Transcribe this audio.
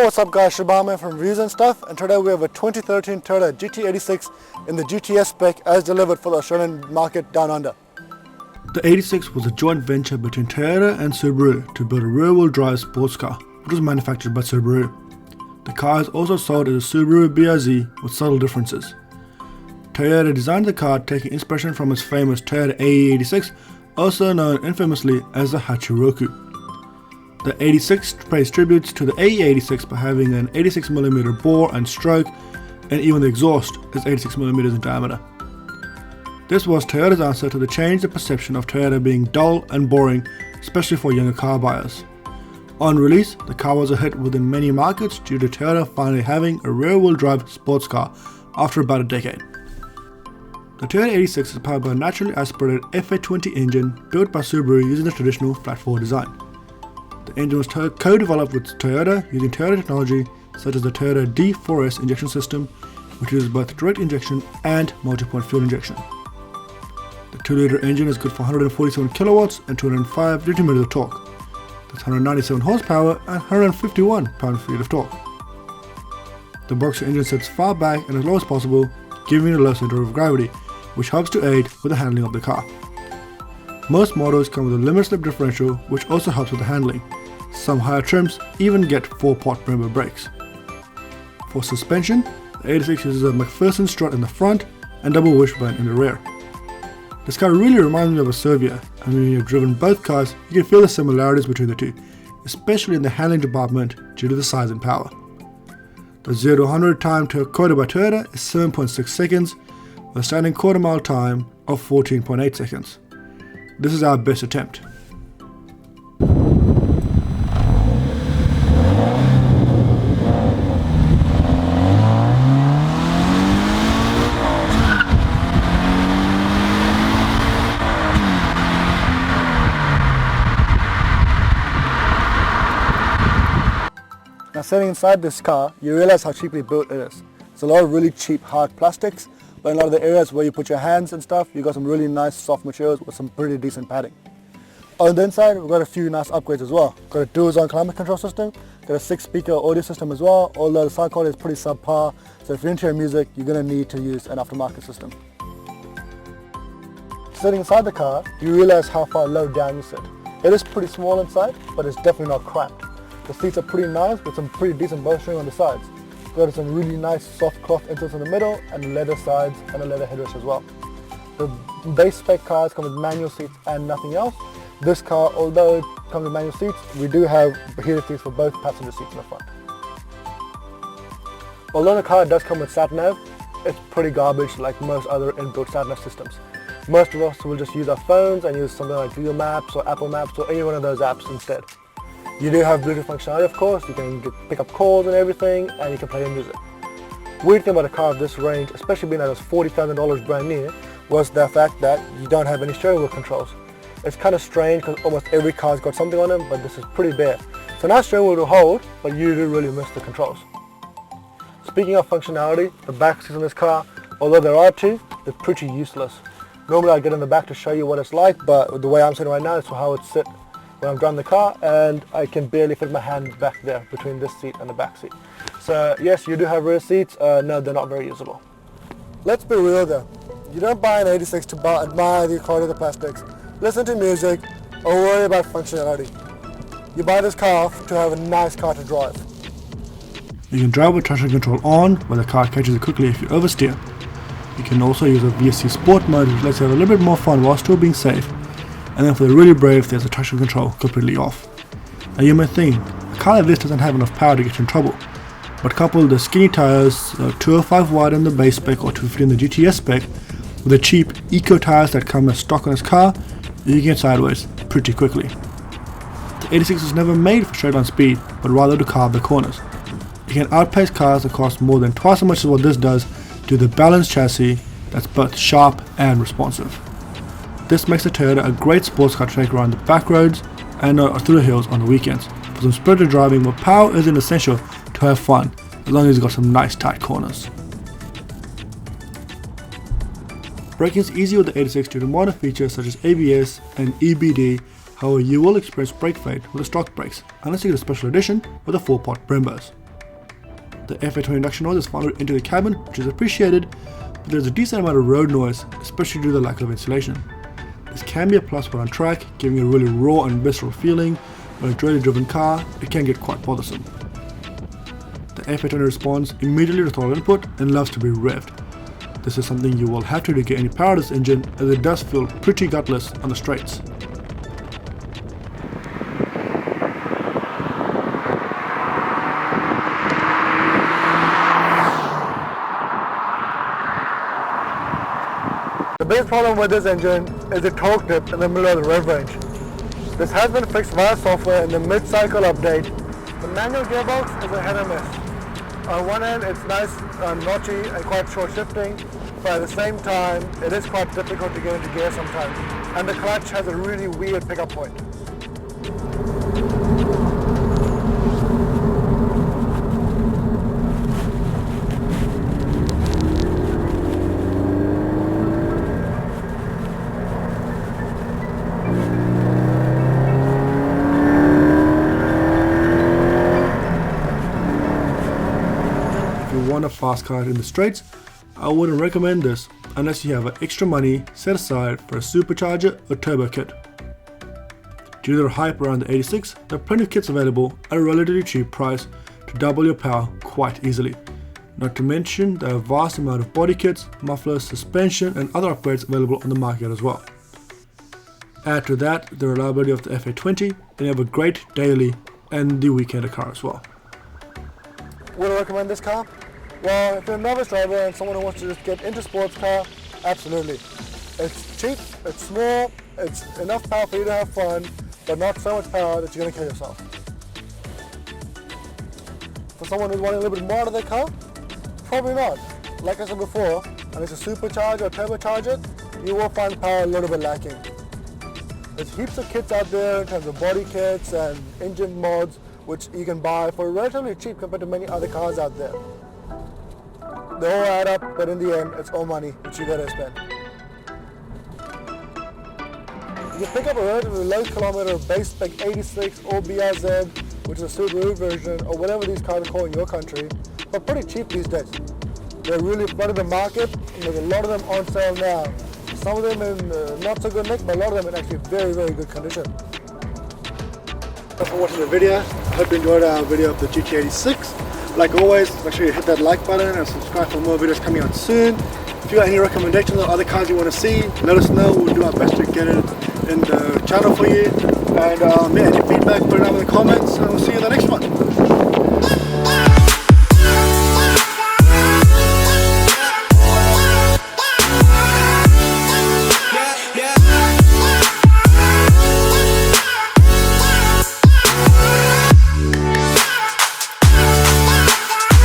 Yo, what's up guys, Shabama from Reviews and Stuff, and today we have a 2013 Toyota GT86 in the GTS spec as delivered for the Australian market down under. The 86 was a joint venture between Toyota and Subaru to build a rear-wheel drive sports car, which was manufactured by Subaru. The car is also sold as a Subaru BRZ with subtle differences. Toyota designed the car taking inspiration from its famous Toyota AE86, also known infamously as the Hachiroku. The 86 pays tributes to the AE86 by having an 86mm bore and stroke, and even the exhaust is 86mm in diameter. This was Toyota's answer to the change the perception of Toyota being dull and boring, especially for younger car buyers. On release, the car was a hit within many markets due to Toyota finally having a rear-wheel drive sports car after about a decade. The Toyota 86 is powered by a naturally aspirated FT86 engine built by Subaru using the traditional flat-4 design. The engine was co-developed with Toyota using Toyota technology such as the Toyota D4S injection system, which uses both direct injection and multi-point fuel injection. The 2-litre engine is good for 147 kilowatts and 205 Nm of torque. That's 197 horsepower and 151 pound-feet of torque. The boxer engine sits far back and as low as possible, giving it a low center of gravity, which helps to aid with the handling of the car. Most models come with a limit slip differential, which also helps with the handling. Some higher trims even get 4-pot Brembo brakes. For suspension, the 86 uses a McPherson strut in the front and double wishbone in the rear. This car really reminds me of a Servia, and when you've driven both cars, you can feel the similarities between the two, especially in the handling department due to the size and power. The 0 to 100 time quoted by Toyota is 7.6 seconds, with a standing quarter mile time of 14.8 seconds. This is our best attempt. Now sitting inside this car, you realize how cheaply built it is. It's a lot of really cheap hard plastics, but in a lot of the areas where you put your hands and stuff, you got some really nice soft materials with some pretty decent padding. On the inside, we've got a few nice upgrades as well. Got a dual zone climate control system, got a 6-speaker audio system as well, although the sound quality is pretty subpar, so if you're into your music, you're going to need to use an aftermarket system. Sitting inside the car, you realize how far low down you sit. It is pretty small inside, but it's definitely not cramped. The seats are pretty nice with some pretty decent bolstering on the sides. Got some really nice soft cloth inserts in the middle and leather sides and a leather headrest as well. The base spec cars come with manual seats and nothing else. This car, although it comes with manual seats, we do have heated seats for both passenger seats in the front. Although the car does come with sat-nav, it's pretty garbage like most other inbuilt sat-nav systems. Most of us will just use our phones and use something like Google Maps or Apple Maps or any one of those apps instead. You do have Bluetooth functionality, of course. You can pick up calls and everything, and you can play your music. Weird thing about a car of this range, especially being that it was $40,000 brand new, was the fact that you don't have any steering wheel controls. It's kind of strange because almost every car's got something on them, but this is pretty bare. So nice steering wheel to hold, but you do really miss the controls. Speaking of functionality, the back seats on this car, although there are two, they're pretty useless. Normally I'd get in the back to show you what it's like, but the way I'm sitting right now is how it sits when I'm driving the car, and I can barely fit my hand back there between this seat and the back seat. So yes, you do have rear seats. No, they're not very usable. Let's be real though. You don't buy an 86 to admire the quality of the plastics, listen to music, or worry about functionality. You buy this car to have a nice car to drive. You can drive with traction control on, where the car catches it quickly if you oversteer. You can also use a VSC Sport mode, which lets you have a little bit more fun while still being safe. And then for the really brave, there's a traction control completely off. Now you may think, a car like this doesn't have enough power to get you in trouble, but couple the skinny tires, 205 wide in the base spec or 250 in the GTS spec, with the cheap eco tires that come as stock on this car, you can get sideways pretty quickly. The 86 was never made for straight on speed, but rather to carve the corners. You can outpace cars that cost more than twice as much as what this does due to the balanced chassis that's both sharp and responsive. This makes the Toyota a great sports car to take around the back roads and through the hills on the weekends. For some spirited driving where power isn't essential to have fun, as long as you've got some nice tight corners. Braking is easy with the 86 due to modern features such as ABS and EBD, however you will experience brake fade with the stock brakes, unless you get a special edition with the 4-pot Brembos. The FA20 induction noise is found into the cabin, which is appreciated, but there's a decent amount of road noise, especially due to the lack of ventilation. This can be a plus when on track, giving a really raw and visceral feeling, but in a really driven car, it can get quite bothersome. The FA20 responds immediately to throttle input and loves to be revved. This is something you will have to do to get any power out of this engine, as it does feel pretty gutless on the straights. The biggest problem with this engine is the torque dip in the middle of the rev range. This has been fixed via software in the mid-cycle update. The manual gearbox is a hit or miss. On one end it's nice and notchy and quite short shifting, but at the same time it is quite difficult to get into gear sometimes. And the clutch has a really weird pickup point. Want a fast car in the straights, I wouldn't recommend this unless you have extra money set aside for a supercharger or turbo kit. Due to the hype around the 86, there are plenty of kits available at a relatively cheap price to double your power quite easily. Not to mention there are a vast amount of body kits, mufflers, suspension and other upgrades available on the market as well. Add to that the reliability of the FA20 and you have a great daily and the weekender car as well. Would I recommend this car? Well, if you're a novice driver and someone who wants to just get into sports car, absolutely. It's cheap, it's small, it's enough power for you to have fun, but not so much power that you're going to kill yourself. For someone who's wanting a little bit more out of their car, probably not. Like I said before, unless you supercharge or turbocharge it, you will find power a little bit lacking. There's heaps of kits out there in terms of body kits and engine mods, which you can buy for relatively cheap compared to many other cars out there. They all add up, but in the end, it's all money which you gotta spend. You can pick up a relatively low kilometer base spec 86 or BRZ, which is a Subaru version, or whatever these cars are called in your country, but pretty cheap these days. They're really flooded the market, and there's a lot of them on sale now. Some of them in not so good nick, but a lot of them in actually very, very good condition. Thanks for watching the video. I hope you enjoyed our video of the GT86. Like always, make sure you hit that like button and subscribe for more videos coming out soon. If you got any recommendations or other cars you want to see, let us know. We'll do our best to get it in the channel for you. And yeah, any feedback, put it down in the comments, and we'll see you in the next one.